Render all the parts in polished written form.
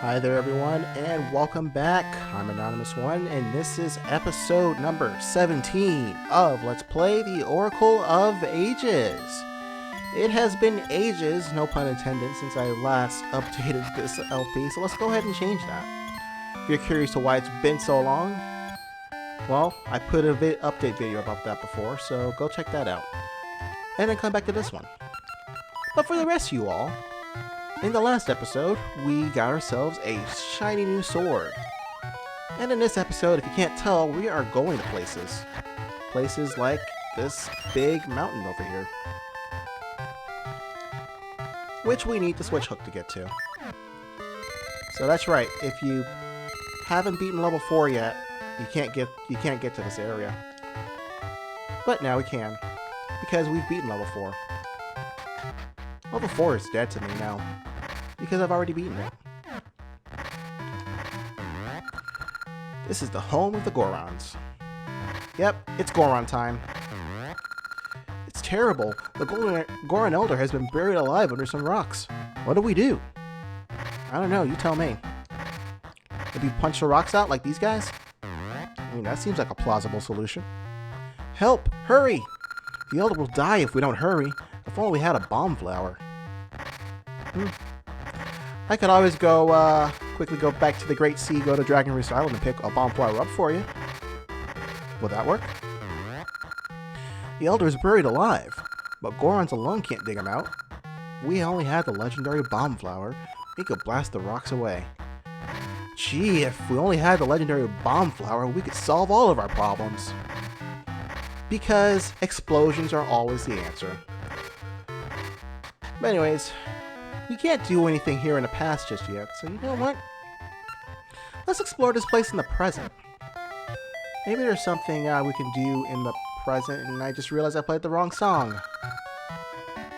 Hi there everyone, and welcome back. I'm Anonymous1, and this is episode number 17 of Let's Play the Oracle of Ages. It has been ages, no pun intended, since I last updated this LP, so let's go ahead and change that. If you're curious to why it's been so long, well, I put a update video about that before, so go check that out. And then come back to this one. But for the rest of you all, in the last episode, we got ourselves a shiny new sword. And in this episode, if you can't tell, we are going to places. Places like this big mountain over here, which we need the switch hook to get to. So that's right, if you haven't beaten level 4 yet, you can't get to this area. But now we can, because we've beaten level 4. Level 4 is dead to me now, because I've already beaten it. This is the home of the Gorons. Yep, it's Goron time. It's terrible. The Goron Elder has been buried alive under some rocks. What do we do? I don't know, you tell me. Maybe punch the rocks out like these guys? I mean, that seems like a plausible solution. Help! Hurry! The Elder will die if we don't hurry. If only we had a bomb flower. I could always go, quickly go back to the Great Sea, go to Dragon Roost Island and pick a bomb flower up for you. Will that work? The Elder is buried alive, but Gorons alone can't dig him out. We only had the legendary bomb flower. We could blast the rocks away. Gee, if we only had the legendary bomb flower, we could solve all of our problems. Because explosions are always the answer. But anyways, we can't do anything here in the past just yet, so you know what? Let's explore this place in the present. Maybe there's something we can do in the present, and I just realized I played the wrong song.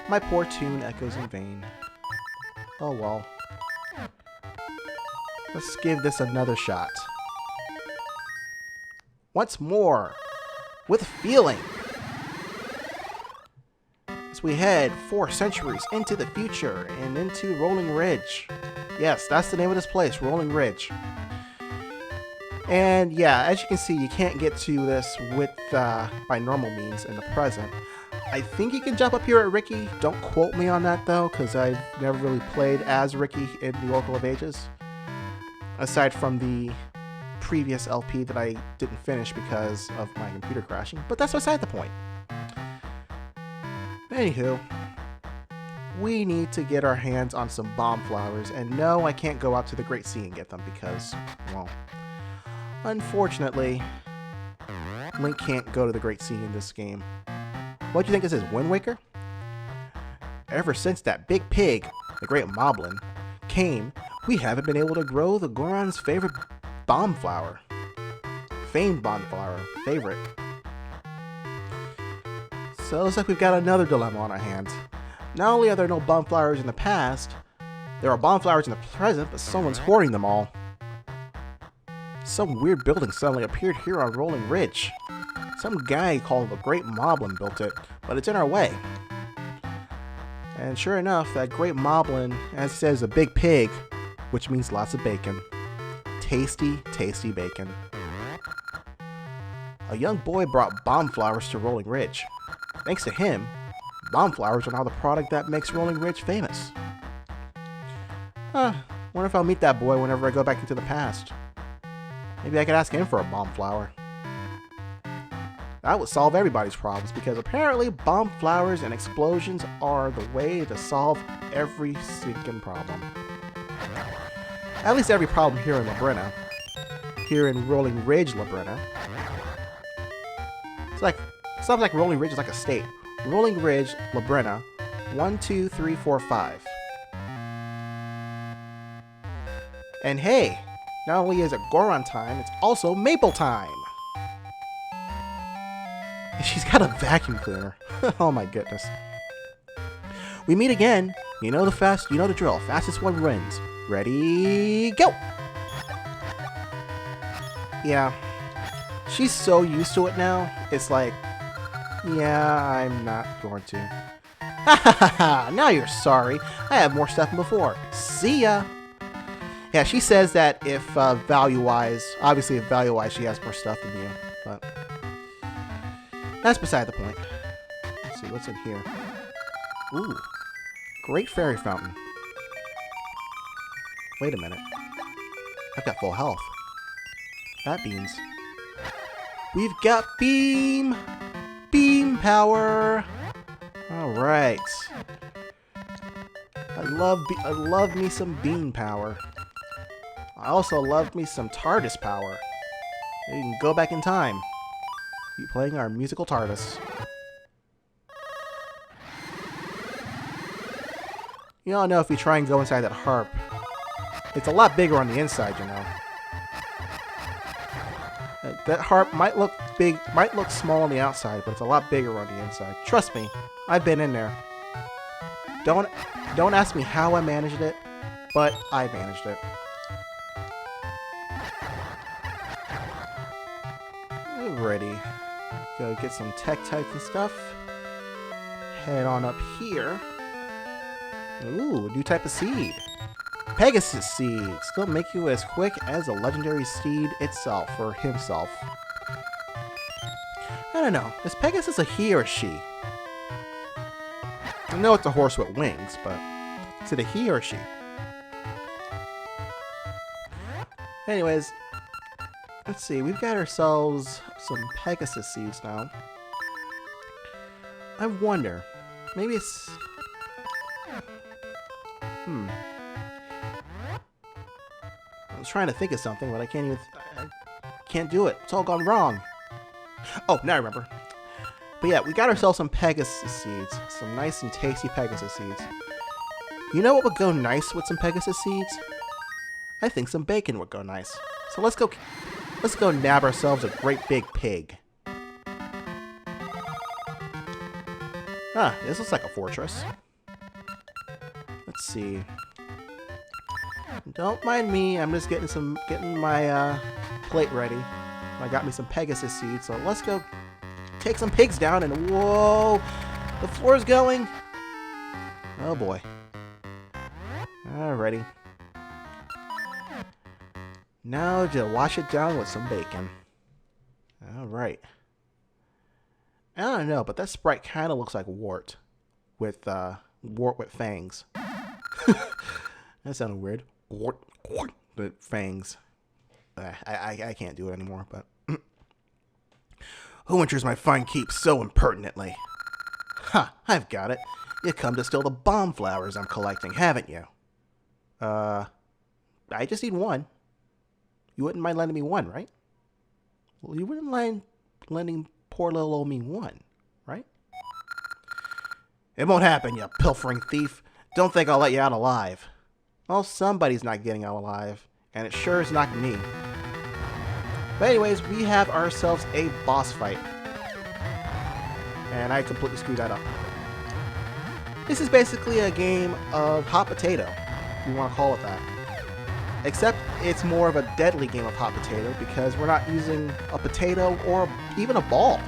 My poor tune echoes in vain. Oh well. Let's give this another shot. Once more, with feeling. As we head 4 centuries into the future and into Rolling Ridge. Yes, that's the name of this place, Rolling Ridge. And yeah, as you can see, you can't get to this with by normal means in the present. I think you can jump up here at Ricky. Don't quote me on that though, because I've never really played as Ricky in the Oracle of Ages. Aside from the previous LP that I didn't finish because of my computer crashing. But that's beside the point. Anywho, we need to get our hands on some bomb flowers, and no, I can't go out to the Great Sea and get them because, well, unfortunately, Link can't go to the Great Sea in this game. What do you think this is, Wind Waker? Ever since that big pig, the Great Moblin, came, we haven't been able to grow the Goron's favorite bomb flower. Famed bomb flower, favorite. So it looks like we've got another dilemma on our hands. Not only are there no bomb flowers in the past, there are bomb flowers in the present, but someone's hoarding them all. Some weird building suddenly appeared here on Rolling Ridge. Some guy called the Great Moblin built it, but it's in our way. And sure enough, that Great Moblin, as it says, a big pig, which means lots of bacon. Tasty, tasty bacon. A young boy brought bomb flowers to Rolling Ridge. Thanks to him, bomb flowers are now the product that makes Rolling Ridge famous. Wonder if I'll meet that boy whenever I go back into the past. Maybe I could ask him for a bomb flower. That would solve everybody's problems, because apparently bomb flowers and explosions are the way to solve every sinking problem. At least every problem here in Labrynna. Here in Rolling Ridge, Labrynna. Sounds like Rolling Ridge is like a state. Rolling Ridge, Labrynna, 1, 2, 3, 4, 5. And hey, not only is it Goron time, it's also Maple time. She's got a vacuum cleaner. Oh my goodness. We meet again. You know the drill. Fastest one wins. Ready, go! Yeah. She's so used to it now. It's like, yeah, I'm not going to. Ha ha ha ha! Now you're sorry. I have more stuff than before. See ya! Yeah, she says that if value-wise, obviously if value-wise she has more stuff than you, but that's beside the point. Let's see, what's in here? Ooh, great fairy fountain. Wait a minute. I've got full health. Bat beans. We've got beam power. All right. I love me some beam power. I also love me some TARDIS power. You can go back in time. Keep playing our musical TARDIS. You all know if you try and go inside that harp, it's a lot bigger on the inside, you know. That harp might look big, might look small on the outside, but it's a lot bigger on the inside. Trust me, I've been in there. Don't ask me how I managed it, but I managed it. Alrighty. Go get some tech types and stuff. Head on up here. Ooh, new type of seed. Pegasus seeds. They'll make you as quick as a legendary steed itself, or himself. I don't know. Is Pegasus a he or she? I know it's a horse with wings, but is it a he or she? Anyways, let's see. We've got ourselves some Pegasus seeds now. I wonder. Maybe it's... I was trying to think of something, but I can't do it. It's all gone wrong. Oh, now I remember. But yeah, we got ourselves some Pegasus seeds. Some nice and tasty Pegasus seeds. You know what would go nice with some Pegasus seeds? I think some bacon would go nice. So let's go nab ourselves a great big pig. Ah, this looks like a fortress. Let's see. Don't mind me, I'm just getting my plate ready. I got me some Pegasus seeds, so let's go take some pigs down and whoa! The floor's going! Oh boy. Alrighty. Now to wash it down with some bacon. Alright. I don't know, but that sprite kind of looks like Wart with fangs. That sounded weird. Wart with fangs. I can't do it anymore, but... Who enters my fine keep so impertinently? Ha! I've got it. You come to steal the bomb flowers I'm collecting, haven't you? I just need one. You wouldn't mind lending me one, right? Well, you wouldn't mind lending poor little old me one, right? It won't happen, you pilfering thief. Don't think I'll let you out alive. Well, somebody's not getting out alive, and it sure is not me. But anyways, we have ourselves a boss fight. And I completely screwed that up. This is basically a game of hot potato, if you want to call it that. Except it's more of a deadly game of hot potato because we're not using a potato or even a ball.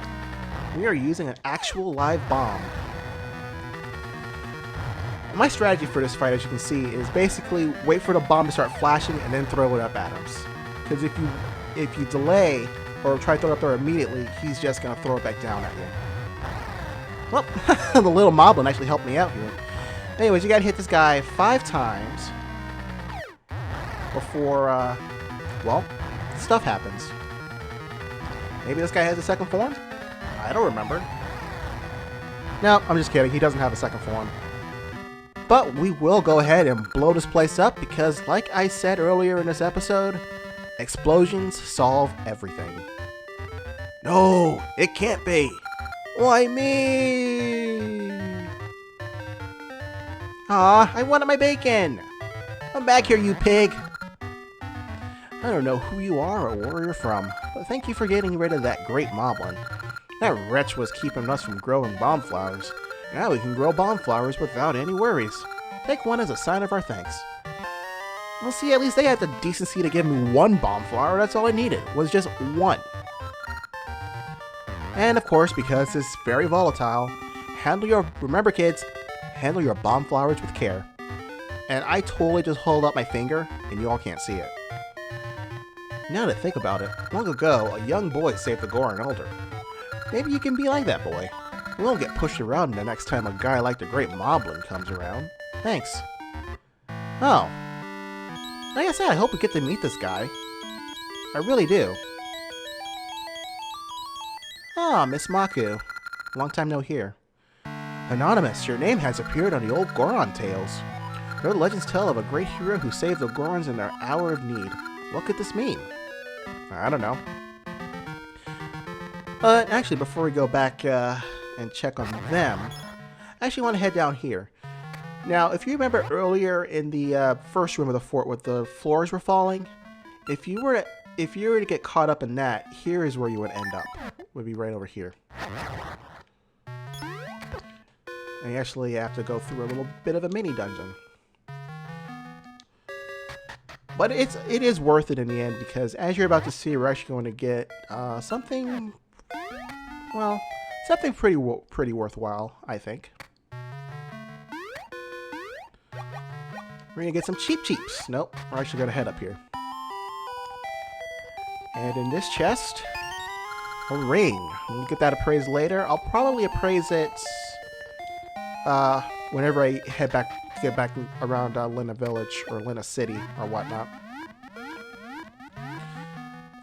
We are using an actual live bomb. My strategy for this fight, as you can see, is basically wait for the bomb to start flashing and then throw it up at him. Because if you delay or try to throw it up there immediately, he's just going to throw it back down at you. Well, the little moblin actually helped me out here. Anyways, you got to hit this guy 5 times before, well, stuff happens. Maybe this guy has a second form? I don't remember. No, I'm just kidding. He doesn't have a second form. But we will go ahead and blow this place up because, like I said earlier in this episode, explosions solve everything. No, it can't be. Why me? Aw, I wanted my bacon. Come back here, you pig. I don't know who you are or where you're from, but thank you for getting rid of that great moblin. That wretch was keeping us from growing bomb flowers. Now we can grow bomb flowers without any worries. Take one as a sign of our thanks. Well, see, at least they had the decency to give me one bomb flower. That's all I needed, was just one. And of course, because it's very volatile, remember kids, handle your bomb flowers with care. And I totally just hold up my finger, and you all can't see it. Now to think about it, long ago, a young boy saved the Goron Elder. Maybe you can be like that boy. We won't get pushed around the next time a guy like the Great Moblin comes around. Thanks. Oh. Like I said, I hope we get to meet this guy. I really do. Ah, Miss Maku. Long time no hear. Anonymous, your name has appeared on the old Goron tales. Their legends tell of a great hero who saved the Gorons in their hour of need. What could this mean? I don't know. But actually, before we go back and check on them, I actually want to head down here. Now, if you remember earlier in the first room of the fort where the floors were falling, if you were to get caught up in that, here is where you would end up. Would be right over here. And you actually have to go through a little bit of a mini dungeon. But it is worth it in the end, because as you're about to see, we're actually going to get something pretty worthwhile, I think. We're gonna get some cheeps. Nope, we're actually gonna head up here. And in this chest, a ring. We'll get that appraised later. I'll probably appraise it whenever I get back around Labrynna Village or Labrynna City or whatnot.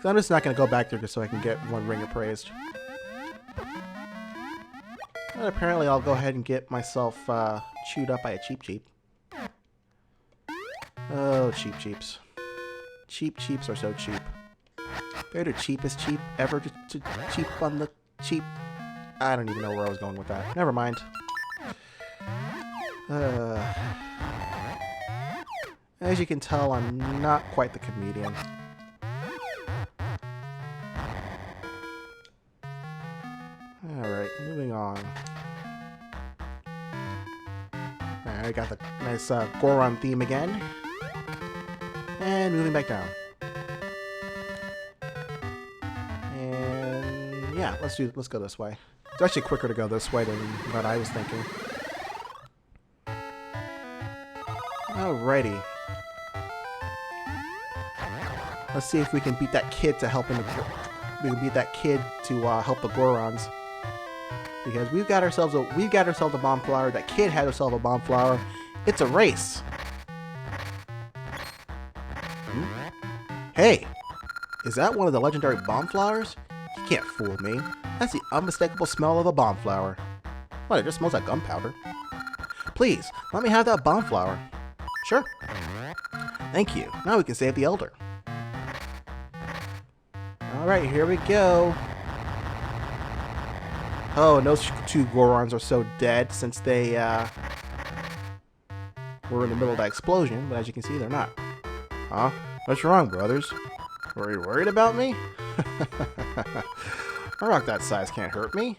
So I'm just not going to go back there just so I can get one ring appraised. And apparently I'll go ahead and get myself chewed up by a cheap. Oh, cheaps. Cheaps are so cheap. They're the cheapest cheap ever to cheap on the cheap. I don't even know where I was going with that. Never mind. As you can tell, I'm not quite the comedian. Alright, moving on. I got the nice Goron theme again. And moving back down. And yeah, let's go this way. It's actually quicker to go this way than what I was thinking. Alrighty. Let's see if we can beat that kid to help him. We can beat that kid to help the Gorons. Because we've got ourselves a bomb flower. That kid had himself a bomb flower. It's a race. Hey, is that one of the legendary bomb flowers? You can't fool me. That's the unmistakable smell of a bomb flower. What? It just smells like gunpowder. Please, let me have that bomb flower. Sure. Thank you. Now we can save the Elder. Alright, here we go. Oh, and those two Gorons are so dead since they were in the middle of that explosion, but as you can see, they're not. Huh? What's wrong, brothers? Were you worried about me? A rock that size can't hurt me.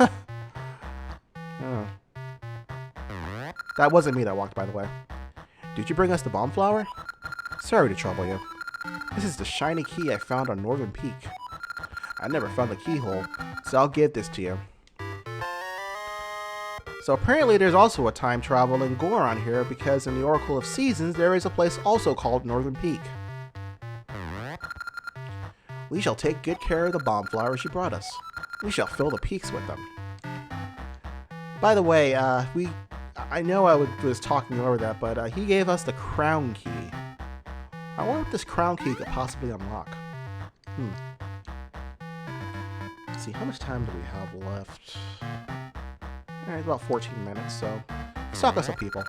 Oh. That wasn't me that walked, by the way. Did you bring us the bomb flower? Sorry to trouble you. This is the shiny key I found on Northern Peak. I never found the keyhole, so I'll give this to you. So apparently there's also a time travel in Goron here, because in the Oracle of Seasons there is a place also called Northern Peak. We shall take good care of the bomb flowers you brought us. We shall fill the peaks with them. By the way, I know I was talking over that, but he gave us the crown key. I wonder what this crown key could possibly unlock. Let's see, how much time do we have left? Alright, about 14 minutes, so let's talk to some people.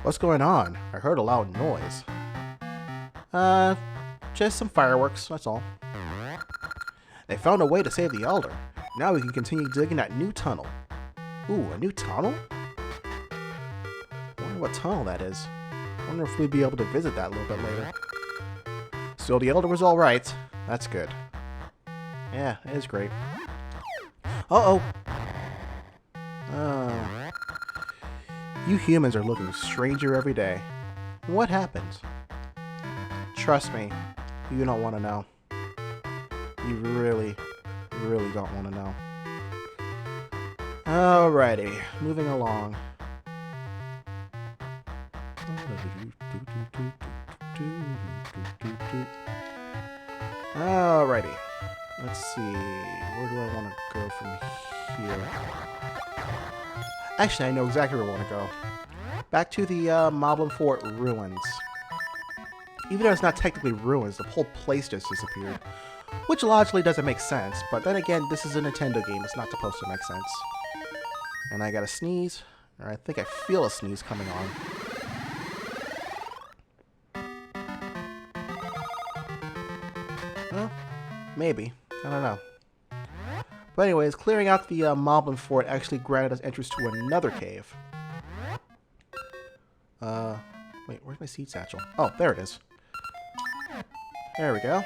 What's going on? I heard a loud noise. Just some fireworks, that's all. They found a way to save the Elder. Now we can continue digging that new tunnel. Ooh, a new tunnel? I wonder what tunnel that is. I wonder if we'd be able to visit that a little bit later. So the Elder was alright. That's good. Yeah, it is great. Uh-oh! You humans are looking stranger every day. What happened? Trust me, you don't want to know. You really, really don't want to know. Alrighty, moving along. Alrighty. Let's see. Where do I want to go from here? Actually, I know exactly where I want to go. Back to the Moblin Fort ruins. Even though it's not technically ruins, the whole place just disappeared. Which logically doesn't make sense, but then again, this is a Nintendo game. It's not supposed to make sense. And I got a sneeze. Or I think I feel a sneeze coming on. Well, maybe. I don't know. But anyways, clearing out the Moblin Fort actually granted us entrance to another cave. Wait, where's my seed satchel? Oh, there it is. There we go. What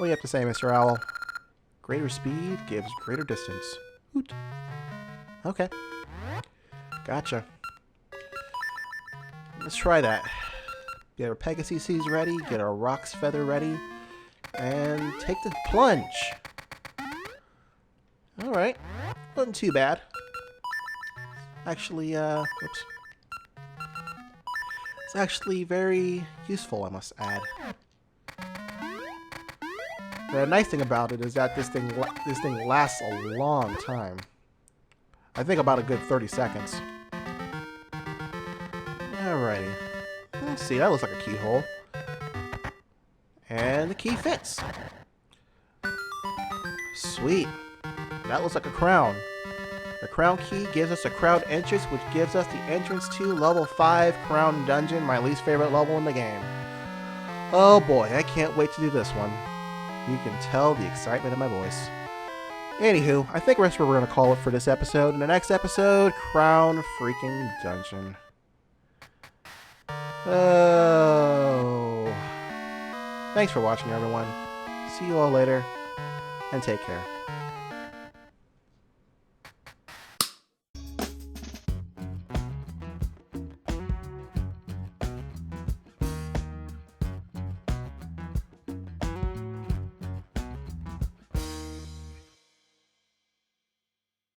do you have to say, Mr. Owl? Greater speed gives greater distance. Hoot. Okay. Gotcha. Let's try that. Get our Pegasus seeds ready, get our Rock's Feather ready, and take the plunge. Alright. Wasn't too bad. Actually, oops. It's actually very useful, I must add. The nice thing about it is that this thing lasts a long time. I think about a good 30 seconds. Alrighty. Let's see, that looks like a keyhole. And the key fits. Sweet. That looks like a crown. The crown key gives us a crown entrance, which gives us the entrance to level 5 Crown Dungeon, my least favorite level in the game. Oh boy, I can't wait to do this one. You can tell the excitement in my voice. Anywho, I think that's where we're going to call it for this episode. In the next episode, Crown freaking Dungeon. Oh. Thanks for watching, everyone. See you all later, and take care.